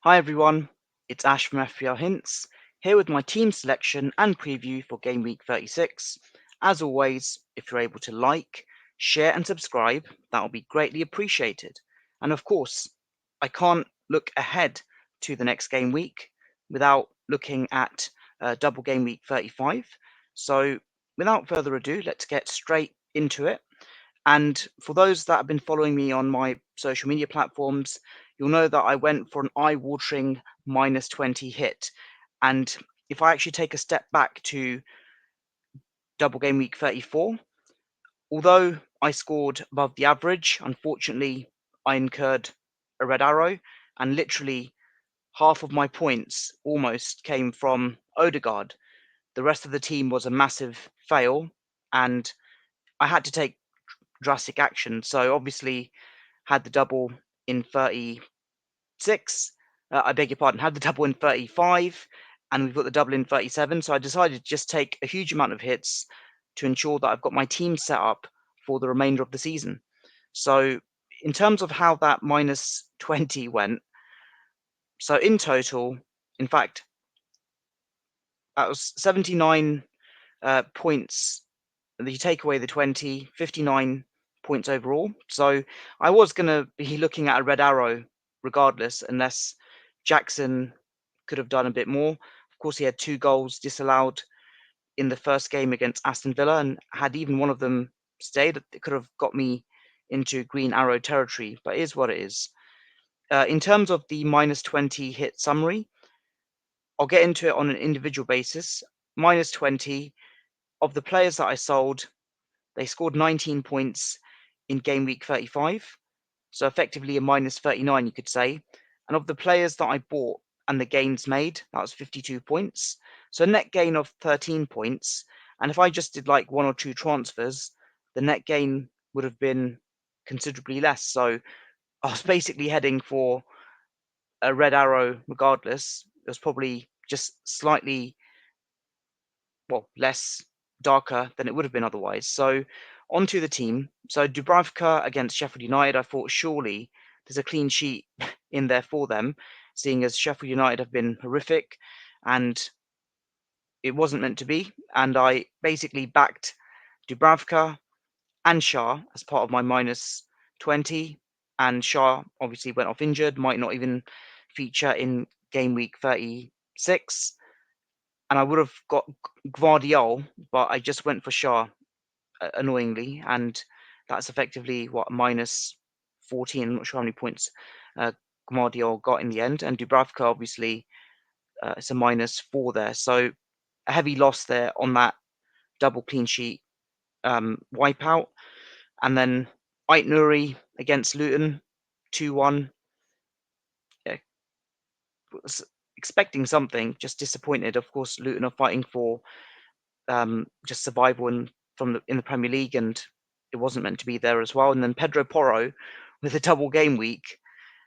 Hi everyone, it's Ash from FPL Hints, here with my team selection and preview for Game Week 36. As always, if you're able to like, share and subscribe, that will be greatly appreciated. And of course, I can't look ahead to the next game week without looking at double Game Week 35. So without further ado, let's get straight into it. And for those that have been following me on my social media platforms, you'll know that I went for an eye-watering -20 hit. And if I actually take a step back to double game week 34, although I scored above the average, unfortunately, I incurred a red arrow, and literally half of my points almost came from Odegaard. The rest of the team was a massive fail, and I had to take drastic action. So obviously had the double in 36. I beg your pardon, had the double in 35, and we've got the double in 37. So I decided to just take a huge amount of hits to ensure that I've got my team set up for the remainder of the season. So in terms of how that -20 went, so in total, in fact, that was 79 points. You take away the 20, 59 points overall. So I was going to be looking at a red arrow regardless, unless Jackson could have done a bit more. Of course, he had 2 goals disallowed in the first game against Aston Villa, and had even one of them stayed, it could have got me into green arrow territory, but it is what it is. In terms of the -20 hit summary, I'll get into it on an individual basis. -20 of the players that I sold, they scored 19 points in game week 35, so effectively a -39, you could say. And of the players that I bought and the gains made, that was 52 points. So a net gain of 13 points. And if I just did like 1 or 2 transfers, the net gain would have been considerably less. So I was basically heading for a red arrow regardless. It was probably just slightly, well, less darker than it would have been otherwise. So onto the team. So Dubravka against Sheffield United, I thought surely there's a clean sheet in there for them, seeing as Sheffield United have been horrific, and it wasn't meant to be. And I basically backed Dubravka and Shah as part of my -20. And Shah obviously went off injured, might not even feature in game week 36. And I would have got Gvardiol, but I just went for Shah, annoyingly, and that's effectively what -14. I'm not sure how many points Gvardiol got in the end, and Dubravka obviously it's a -4 there, so a heavy loss there on that double clean sheet wipeout. And then Ait Nouri against Luton, 2-1. Yeah, was expecting something, just disappointed. Of course, Luton are fighting for just survival in the Premier League, and it wasn't meant to be there as well. And then Pedro Porro with a double game week,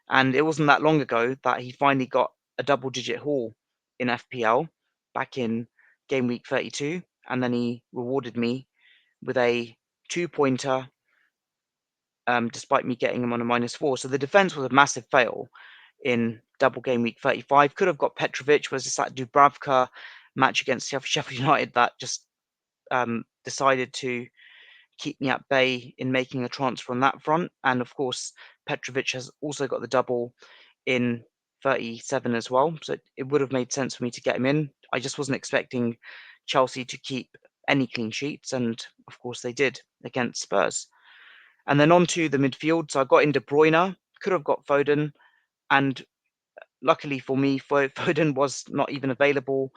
and it wasn't that long ago that he finally got a double-digit haul in FPL back in game week 32, and then he rewarded me with a 2-pointer, despite me getting him on a -4. So the defense was a massive fail in double game week 35. Could have got Petrovic, was just that Dubravka match against Sheffield United that just decided to keep me at bay in making a transfer on that front. And of course, Petrovic has also got the double in 37 as well. So it would have made sense for me to get him in. I just wasn't expecting Chelsea to keep any clean sheets. And of course, they did against Spurs. And then on to the midfield. So I got in De Bruyne, could have got Foden. And luckily for me, Foden was not even available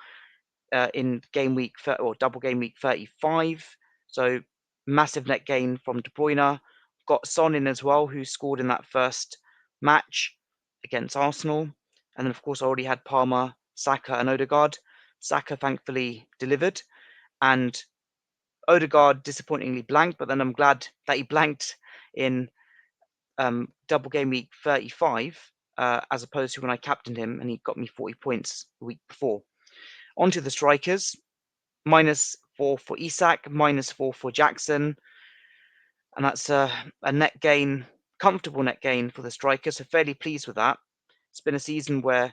in game week or double game week 35. So massive net gain from De Bruyne. Got Son in as well, who scored in that first match against Arsenal. And then, of course, I already had Palmer, Saka, and Odegaard. Saka thankfully delivered, and Odegaard disappointingly blanked, but then I'm glad that he blanked in double game week 35, as opposed to when I captained him and he got me 40 points the week before. Onto the strikers. -4 for Isak, -4 for Jackson, and that's a net gain, comfortable net gain for the striker, so fairly pleased with that. it's been a season where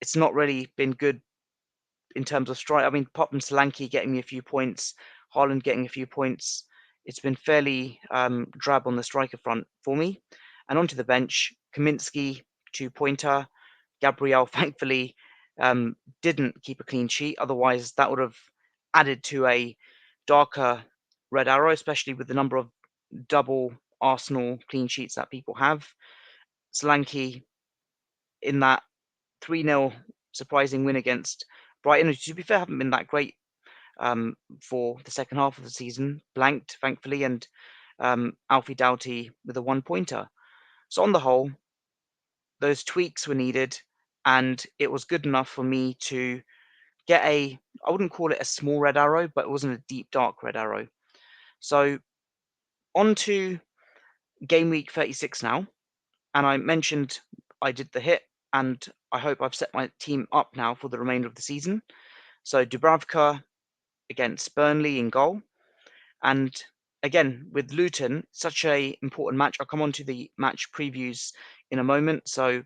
it's not really been good in terms of strike. I mean, apart from Solanke getting me a few points, Haaland getting a few points, it's been fairly drab on the striker front for me. And onto the bench, Kaminsky, 2-pointer. Gabriel, thankfully, didn't keep a clean sheet. Otherwise, that would have added to a darker red arrow, especially with the number of double Arsenal clean sheets that people have. Solanke in that 3-0 surprising win against Brighton, who, to be fair, haven't been that great for the second half of the season, blanked, thankfully, and Alfie Doughty with a 1-pointer. So on the whole, those tweaks were needed, and it was good enough for me to get I wouldn't call it a small red arrow, but it wasn't a deep, dark red arrow. So on to game week 36 now. And I mentioned I did the hit, and I hope I've set my team up now for the remainder of the season. So Dubravka against Burnley in goal. And again, with Luton, such a important match. I'll come on to the match previews in a moment. So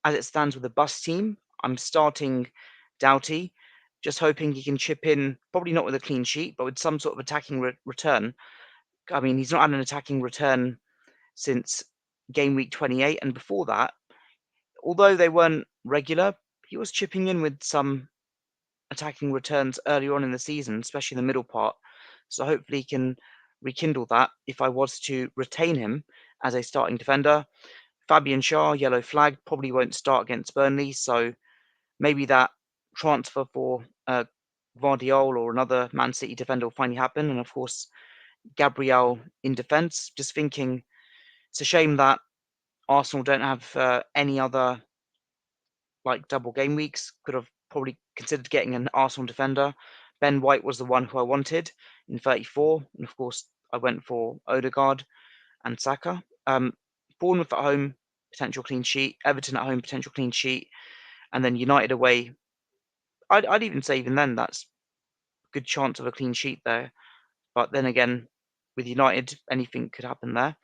as it stands with the bus team, I'm starting Doughty, just hoping he can chip in, probably not with a clean sheet, but with some sort of attacking return. I mean, he's not had an attacking return since game week 28, and before that, although they weren't regular, he was chipping in with some attacking returns earlier on in the season, especially in the middle part. So hopefully he can rekindle that if I was to retain him as a starting defender. Fabian Schär, yellow flag, probably won't start against Burnley, so maybe that transfer for Guardiola or another Man City defender will finally happen. And of course, Gabriel in defence. Just thinking, it's a shame that Arsenal don't have any other like double game weeks. Could have probably considered getting an Arsenal defender. Ben White was the one who I wanted in 34, and of course I went for Odegaard and Saka. Bournemouth at home, potential clean sheet. Everton at home, potential clean sheet, and then United away. I'd even say even then that's a good chance of a clean sheet there. But then again, with United, anything could happen there.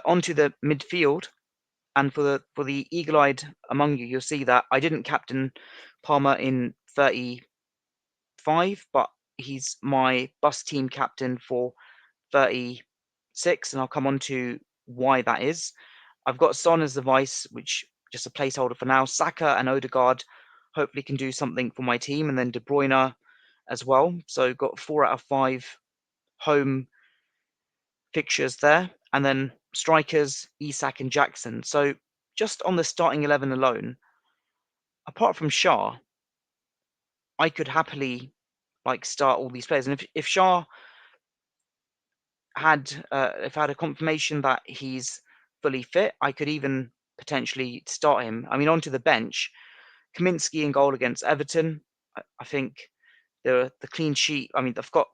Onto the midfield. And for the eagle-eyed among you, you'll see that I didn't captain Palmer in 35, but he's my bus team captain for 36, and I'll come on to why that is. I've got Son as the vice, which just a placeholder for now. Saka and Odegaard hopefully can do something for my team, and then De Bruyne as well. So got 4 out of 5 home fixtures there, and then strikers Isak and Jackson. So just on the starting 11 alone, apart from Schär, I could happily like start all these players. And if Schär had if I had a confirmation that he's fully fit, I could even potentially start him. I mean, onto the bench, Kaminsky in goal against Everton. I think the clean sheet. I mean, they've got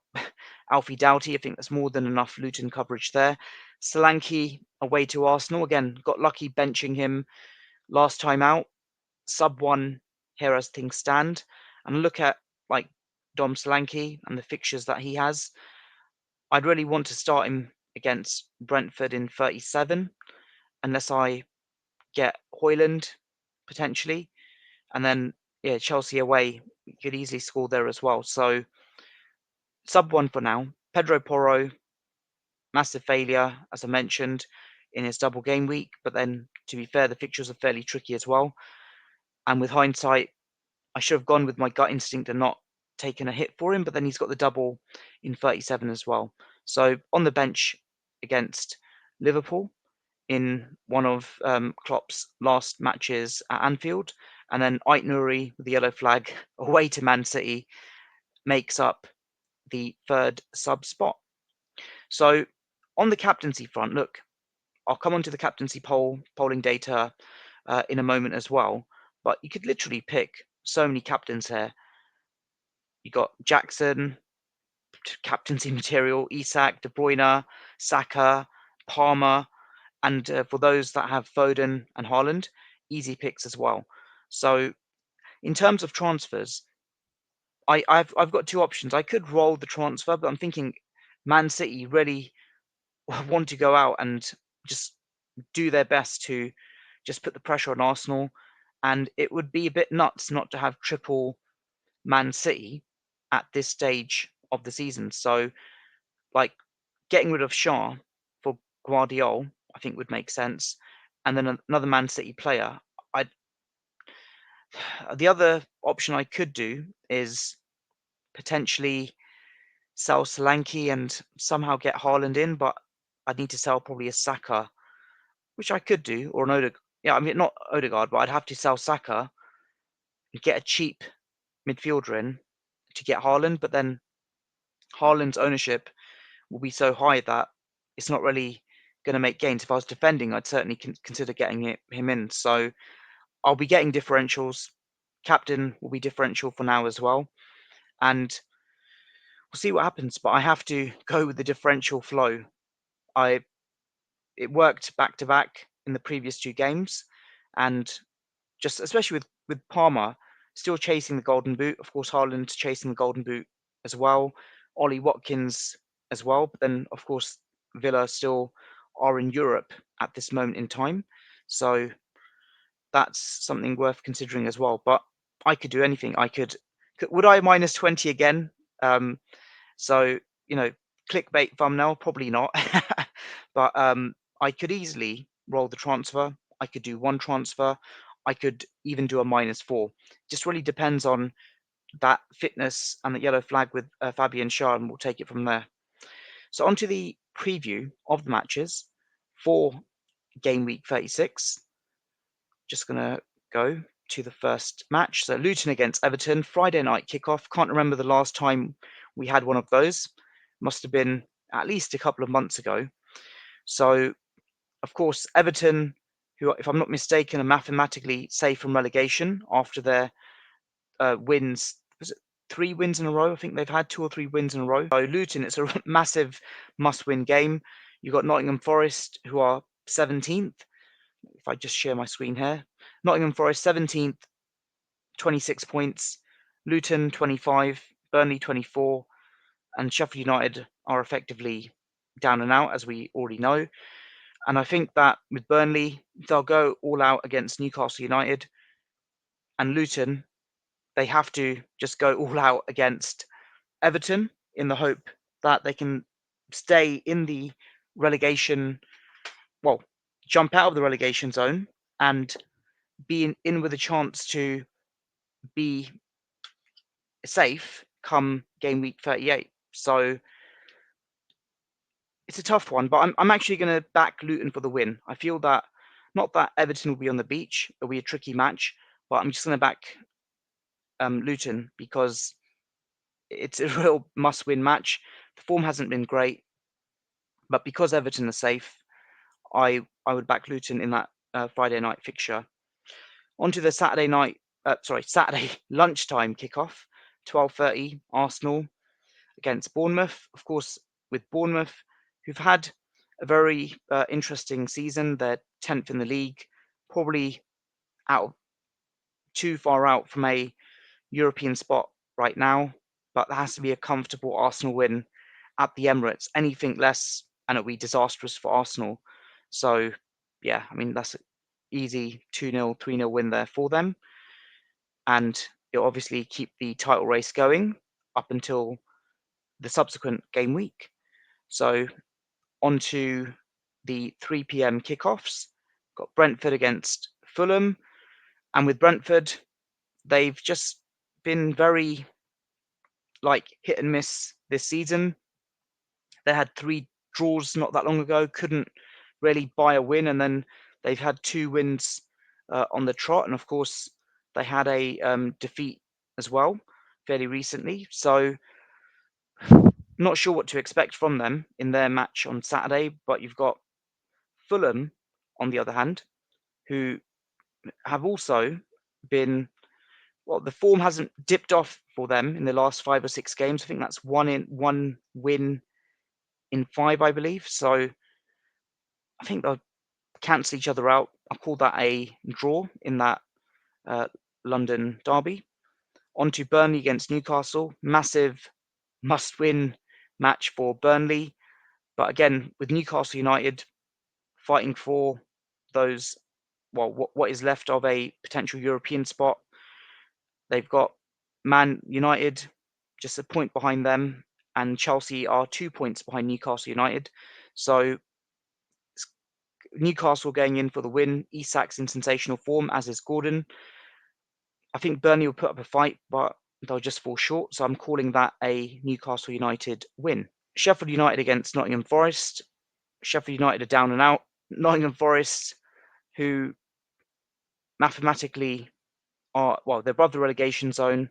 Alfie Doughty. I think that's more than enough Luton coverage there. Solanke away to Arsenal. Again, got lucky benching him last time out. Sub 1 here as things stand. And look at like Dom Solanke and the fixtures that he has. I'd really want to start him against Brentford in 37, unless I get Højlund potentially. And then, yeah, Chelsea away, you could easily score there as well. So, sub 1 for now. Pedro Porro, massive failure, as I mentioned, in his double game week. But then, to be fair, the fixtures are fairly tricky as well. And with hindsight, I should have gone with my gut instinct and not taken a hit for him. But then he's got the double in 37 as well. So, on the bench against Liverpool in one of Klopp's last matches at Anfield. And then Ait Nouri with the yellow flag away to Man City makes up the third sub spot. So on the captaincy front, look, I'll come on to the captaincy polling data in a moment as well. But you could literally pick so many captains here. You got Jackson, captaincy material, Isak, De Bruyne, Saka, Palmer, and for those that have Foden and Haaland, easy picks as well. So in terms of transfers, I've got two options. I could roll the transfer, but I'm thinking Man City really want to go out and just do their best to just put the pressure on Arsenal, and it would be a bit nuts not to have triple Man City at this stage of the season. So, like, getting rid of Shaw for Guardiola, I think would make sense, and then another Man City player. I The other option I could do is potentially sell Solanke and somehow get Haaland in, but I'd need to sell probably a Saka, which I could do, or an Odegaard. Yeah, I mean not Odegaard, but I'd have to sell Saka and get a cheap midfielder in to get Haaland. But then Haaland's ownership will be so high that it's not really going to make gains. If I was defending, I'd certainly consider getting him in. So I'll be getting differentials. Captain will be differential for now as well, and we'll see what happens. But I have to go with the differential flow. It worked back to back in the previous two games, and just especially with Palmer still chasing the golden boot. Of course, Haaland chasing the golden boot as well. Ollie Watkins as well. But then, of course, Villa still are in Europe at this moment in time. So that's something worth considering as well. But I could do anything. Would I minus 20 again? So, clickbait thumbnail, probably not. But I could easily roll the transfer. I could do one transfer. I could even do a -4. Just really depends on that fitness and the yellow flag with Fabian Schär, and we'll take it from there. So on to the preview of the matches for game week 36. Just going to go to the first match. So Luton against Everton, Friday night kickoff. Can't remember the last time we had one of those. Must have been at least a couple of months ago. So, of course, Everton, who, if I'm not mistaken, are mathematically safe from relegation after their wins. Was it 3 wins in a row? I think they've had 2 or 3 wins in a row. So Luton, it's a massive must-win game. You've got Nottingham Forest, who are 17th. If I just share my screen here. Nottingham Forest 17th, 26 points. Luton 25, Burnley 24, and Sheffield United are effectively down and out, as we already know. And I think that with Burnley, they'll go all out against Newcastle United. And Luton, they have to just go all out against Everton in the hope that they can stay in the relegation, well, jump out of the relegation zone and be in with a chance to be safe come game week 38. So it's a tough one, but I'm actually going to back Luton for the win. I feel that, not that Everton will be on the beach, it'll be a tricky match, but I'm just going to back Luton because it's a real must-win match. The form hasn't been great, but because Everton are safe, I would back Luton in that Friday night fixture. On to the Saturday lunchtime kickoff, 12:30, Arsenal against Bournemouth. Of course, with Bournemouth, who've had a very interesting season. They're 10th in the league, probably too far out from a European spot right now, but there has to be a comfortable Arsenal win at the Emirates. Anything less, and it'll be disastrous for Arsenal. So, yeah, I mean, that's an easy 2-0, 3-0 win there for them. And it'll obviously keep the title race going up until the subsequent game week. So on to the 3 p.m. kickoffs. Got Brentford against Fulham. And with Brentford, they've just been very hit and miss this season. They had 3 draws not that long ago, couldn't really buy a win, and then they've had 2 wins on the trot. And of course, they had a defeat as well fairly recently. So not sure what to expect from them in their match on Saturday, but you've got Fulham, on the other hand, who have also been, well, the form hasn't dipped off for them in the last 5 or 6 games. I think that's one win in 5, I believe. So I think they'll cancel each other out. I'll call that a draw in that London derby. On to Burnley against Newcastle. Massive must-win match for Burnley. But again, with Newcastle United fighting for those what is left of a potential European spot. They've got Man United just a point behind them, and Chelsea are 2 points behind Newcastle United. So Newcastle going in for the win. Isak's in sensational form, as is Gordon. I think Burnley will put up a fight, but they'll just fall short. So I'm calling that a Newcastle United win. Sheffield United against Nottingham Forest. Sheffield United are down and out. Nottingham Forest, who mathematically are, they're above the relegation zone,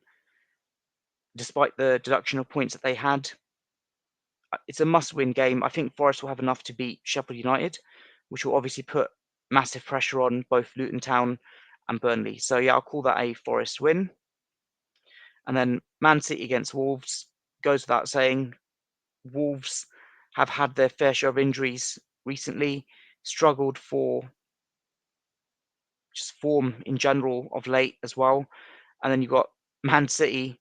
despite the deduction of points that they had. It's a must-win game. I think Forest will have enough to beat Sheffield United, which will obviously put massive pressure on both Luton Town and Burnley. So yeah, I'll call that a Forest win. And then Man City against Wolves, goes without saying. Wolves have had their fair share of injuries recently, struggled for just form in general of late as well. And then you've got Man City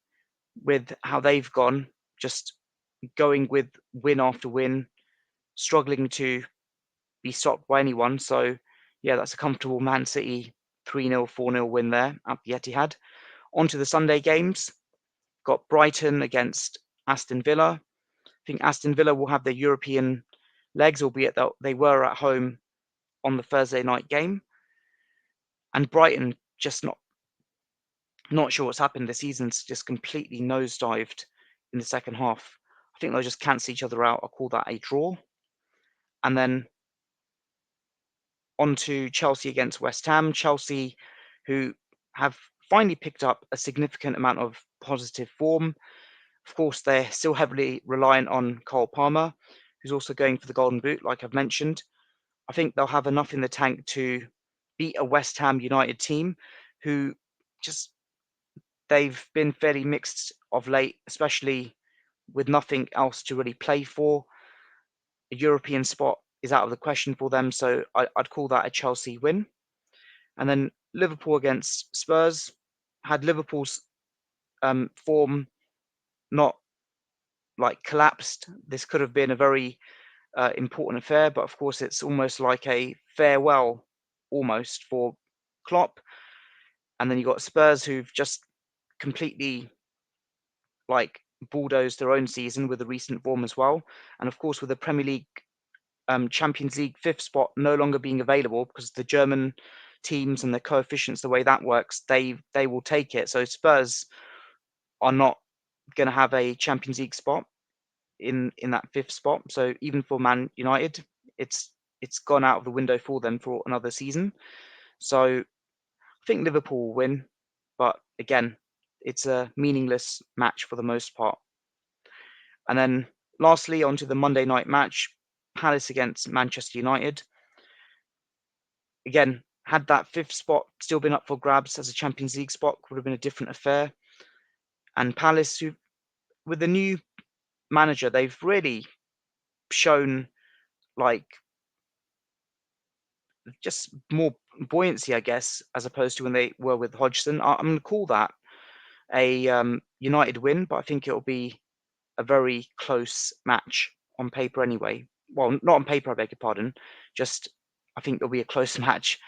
with how they've gone, just going with win after win, struggling to be stopped by anyone. So yeah, that's a comfortable Man City 3-0, 4-0 win there at the Etihad. On to the Sunday games. Got Brighton against Aston Villa. I think Aston Villa will have their European legs, albeit that they were at home on the Thursday night game. And Brighton just not sure what's happened. The season's just completely nosedived in the second half. I think they'll just cancel each other out. I'll call that a draw. And then on to Chelsea against West Ham. Chelsea, who have finally picked up a significant amount of positive form. Of course, they're still heavily reliant on Cole Palmer, who's also going for the Golden Boot, like I've mentioned. I think they'll have enough in the tank to beat a West Ham United team who they've been fairly mixed of late, especially with nothing else to really play for. A European spot is out of the question for them, so I'd call that a Chelsea win. And then Liverpool against Spurs, had Liverpool's form not collapsed, this could have been a very important affair, but of course it's almost like a farewell almost for Klopp. And then you got Spurs, who've just completely bulldozed their own season with the recent form as well. And of course, with the Premier League Champions League fifth spot no longer being available because the German teams and the coefficients, the way that works, they will take it. So Spurs are not going to have a Champions League spot in that fifth spot. So even for Man United, it's gone out of the window for them for another season. So I think Liverpool will win, but again, it's a meaningless match for the most part. And then lastly, onto the Monday night match, Palace against Manchester United. Again, had that fifth spot still been up for grabs as a Champions League spot, would have been a different affair. And Palace, who, with the new manager, they've really shown just more buoyancy, I guess, as opposed to when they were with Hodgson. I'm going to call that a United win, but I think it'll be a very close match on paper anyway. Well, not on paper, I beg your pardon. Just I think it'll be a close match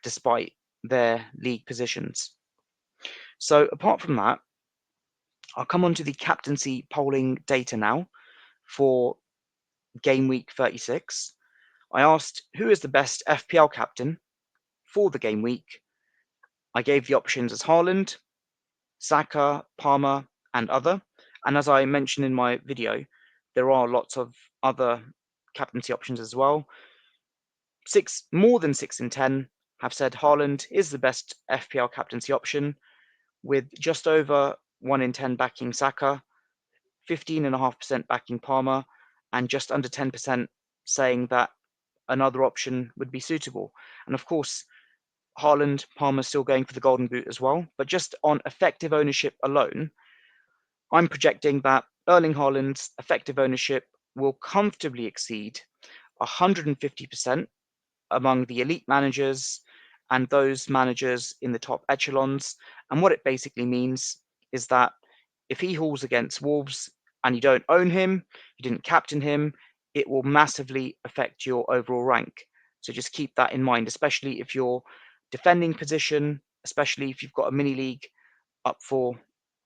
despite their league positions. So apart from that, I'll come on to the captaincy polling data now for game week 36. I asked who is the best FPL captain for the game week. I gave the options as Haaland, Saka, Palmer, and other. And as I mentioned in my video, there are lots of other captaincy options as well. More than 6 in 10 have said Haaland is the best FPL captaincy option, with just over 1 in 10 backing Saka, 15.5% backing Palmer, and just under 10% saying that another option would be suitable. And of course, Haaland, Palmer still going for the Golden Boot as well. But just on effective ownership alone, I'm projecting that Erling Haaland's effective ownership will comfortably exceed 150% among the elite managers and those managers in the top echelons. And what it basically means is that if he hauls against Wolves and you don't own him, you didn't captain him, it will massively affect your overall rank. So just keep that in mind, especially if you're defending position, especially if you've got a mini league up for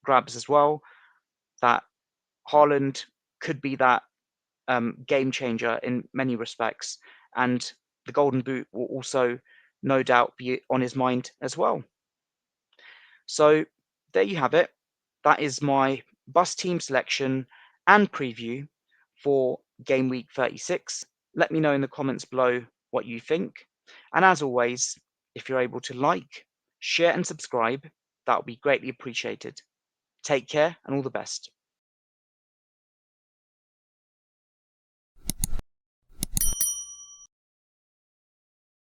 grabs as well, that Haaland could be that game changer in many respects. And the Golden Boot will also no doubt be on his mind as well. So there you have it. That is my bus team selection and preview for Game Week 36. Let me know in the comments below what you think. And as always, if you're able to like, share and subscribe, that would be greatly appreciated. Take care and all the best.